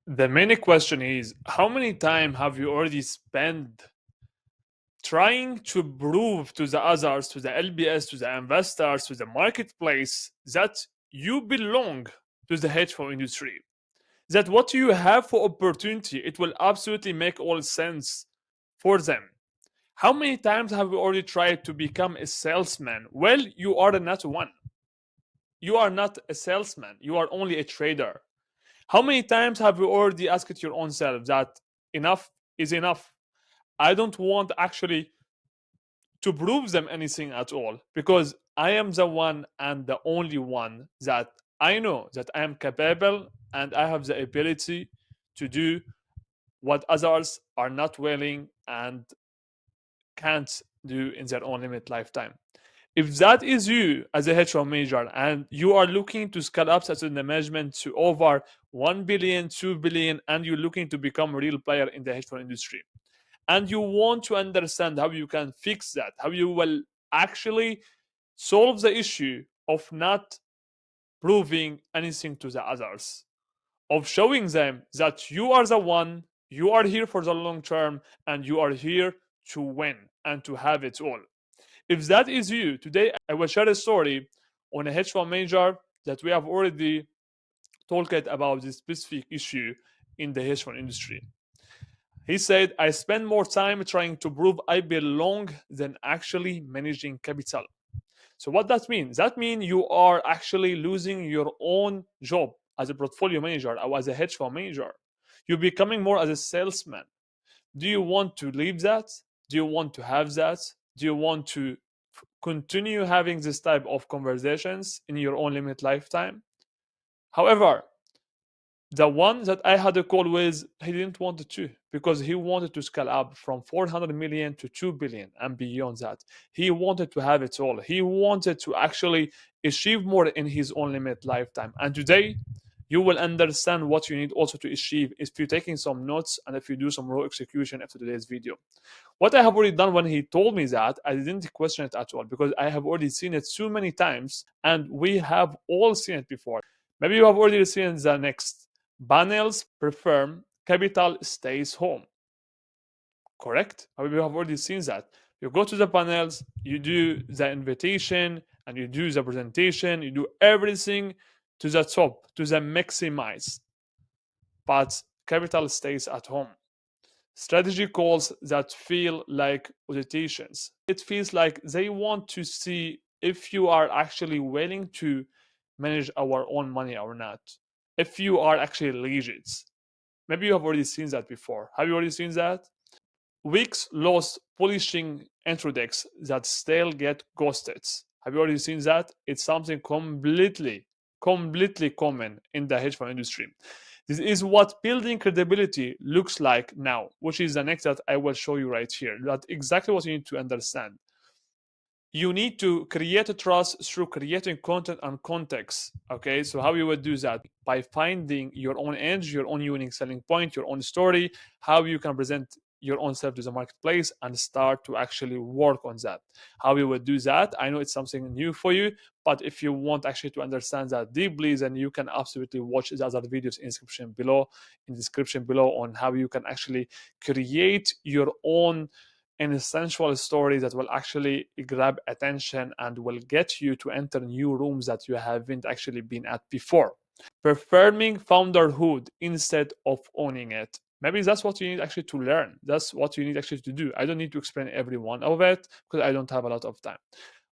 The main question is, how many time have you already spent trying to prove to the others, to the LBS, to the investors, to the marketplace that you belong to the hedge fund industry? That what you have for opportunity, it will absolutely make all sense for them. How many times have you already tried to become a salesman? Well, you are not one. You are not a salesman. You are only a trader. How many times have you already asked your own self that enough is enough? I don't want actually to prove them anything at all, because I am the one and the only one that I know that I am capable and I have the ability to do what others are not willing and can't do in their own limit lifetime. If that is you as a hedge fund manager and you are looking to scale up asset under management to over 1 billion, 2 billion, and you're looking to become a real player in the hedge fund industry, and you want to understand how you can fix that, how you will actually solve the issue of not proving anything to the others, of showing them that you are the one, you are here for the long term, and you are here to win and to have it all. If that is you, today I will share a story on a hedge fund manager that we have already talked about this specific issue in the hedge fund industry. He said, I spend more time trying to prove I belong than actually managing capital. So what that means? That means you are actually losing your own job as a portfolio manager or as a hedge fund manager. You're becoming more as a salesman. Do you want to leave that? Do you want to have that? Do you want to continue having this type of conversations in your own limit lifetime? However, the one that I had a call with, he didn't want it to, because he wanted to scale up from 400 million to 2 billion and beyond that. He wanted to have it all. He wanted to actually achieve more in his own limit lifetime. And today, you will understand what you need also to achieve if you're taking some notes and if you do some raw execution after today's video. What I have already done when he told me that, I didn't question it at all, because I have already seen it so many times and we have all seen it before. Maybe you have already seen the next. Panels perform, capital stays home. Correct? Maybe you have already seen that. You go to the panels, you do the invitation, and you do the presentation, you do everything to the top, to the maximize. But capital stays at home. Strategy calls that feel like auditations. It feels like they want to see if you are actually willing to manage our own money or not. If you are actually legit. Maybe you have already seen that before. Have you already seen that? Weeks lost polishing intro decks that still get ghosted. Have you already seen that? It's something completely common in the hedge fund industry. This is what building credibility looks like now, which is the next that I will show you right here. That's exactly what you need to understand. You need to create a trust through creating content and context. Okay, so how you would do that? By finding your own edge, your own unique selling point, your own story, how you can present your own self to the marketplace and start to actually work on that. How you would do that, I know it's something new for you, but if you want actually to understand that deeply, then you can absolutely watch the other videos in description below on how you can actually create your own an essential story that will actually grab attention and will get you to enter new rooms that you haven't actually been at before. Performing founderhood instead of owning it. Maybe that's what you need actually to learn. That's what you need actually to do. I don't need to explain every one of it because I don't have a lot of time.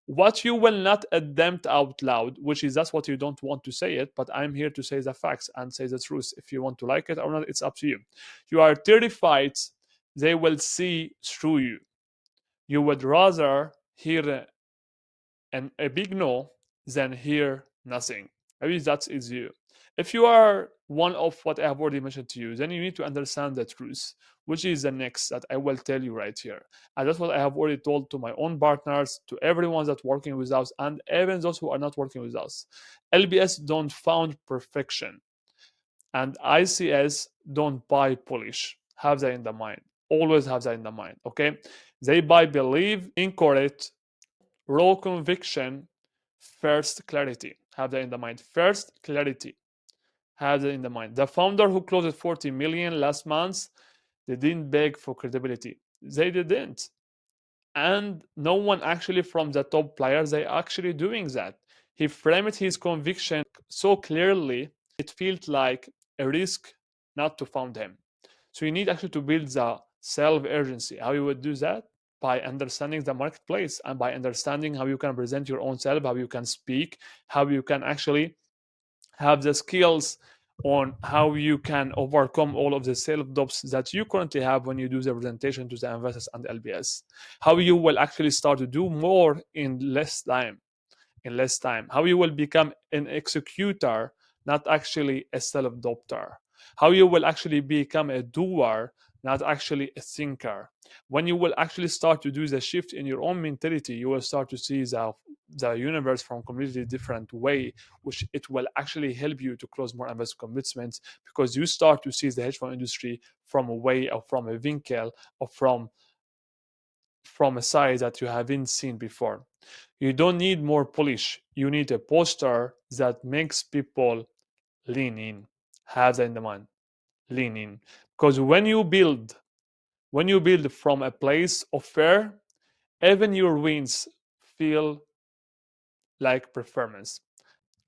What you will not attempt out loud, which is that's what you don't want to say it, but I'm here to say the facts and say the truth. If you want to like it or not, it's up to you. You are terrified they will see through you. You would rather hear a big no than hear nothing. Maybe that is you. If you are one of what I have already mentioned to you, then you need to understand the truth, which is the next that I will tell you right here. And that's what I have already told to my own partners, to everyone that's working with us, and even those who are not working with us. LBS don't found perfection, and ICS don't buy polish. Have that in the mind. Always have that in the mind. Okay, they buy believe, incorrect, raw conviction, first clarity. Have that in the mind. First clarity. Have that in the mind. The founder who closed 40 million last month, they didn't beg for credibility. They didn't. And no one actually from the top players, they actually doing that. He framed his conviction so clearly, it felt like a risk not to found him. So you need actually to build the self urgency. How you would do that? By understanding the marketplace and by understanding how you can present your own self, how you can speak, how you can actually have the skills on how you can overcome all of the self-doubts that you currently have when you do the presentation to the investors and LBS. How you will actually start to do more in less time, how you will become an executor, not actually a self-adopter, how you will actually become a doer, not actually a thinker. When you will actually start to do the shift in your own mentality, you will start to see the universe from completely different way, which it will actually help you to close more investment commitments, because you start to see the hedge fund industry from a way, or from a winkel, or from a side that you haven't seen before. You don't need more polish. You need a poster that makes people lean in. Have that in the mind. Lean in. Because when you build from a place of fear, even your wins feel like performance.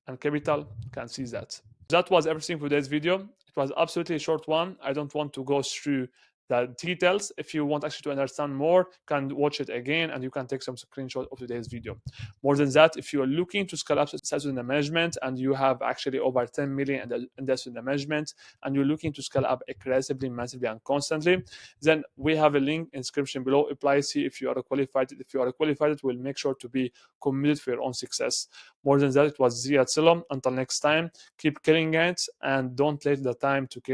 And capital can see that. That was everything for today's video. It was absolutely a short one. I don't want to go through the details. If you want actually to understand more, you can watch it again and you can take some screenshot of today's video. More than that, if you're looking to scale up assets under management and you have actually over 10 million in assets under management and you're looking to scale up aggressively, massively, and constantly, then we have a link in the description below. Apply, see if you are qualified. If you are qualified, we'll make sure to be committed for your own success. More than that, it was Ziad Silom. Until next time, keep killing it and don't let the time to kill you.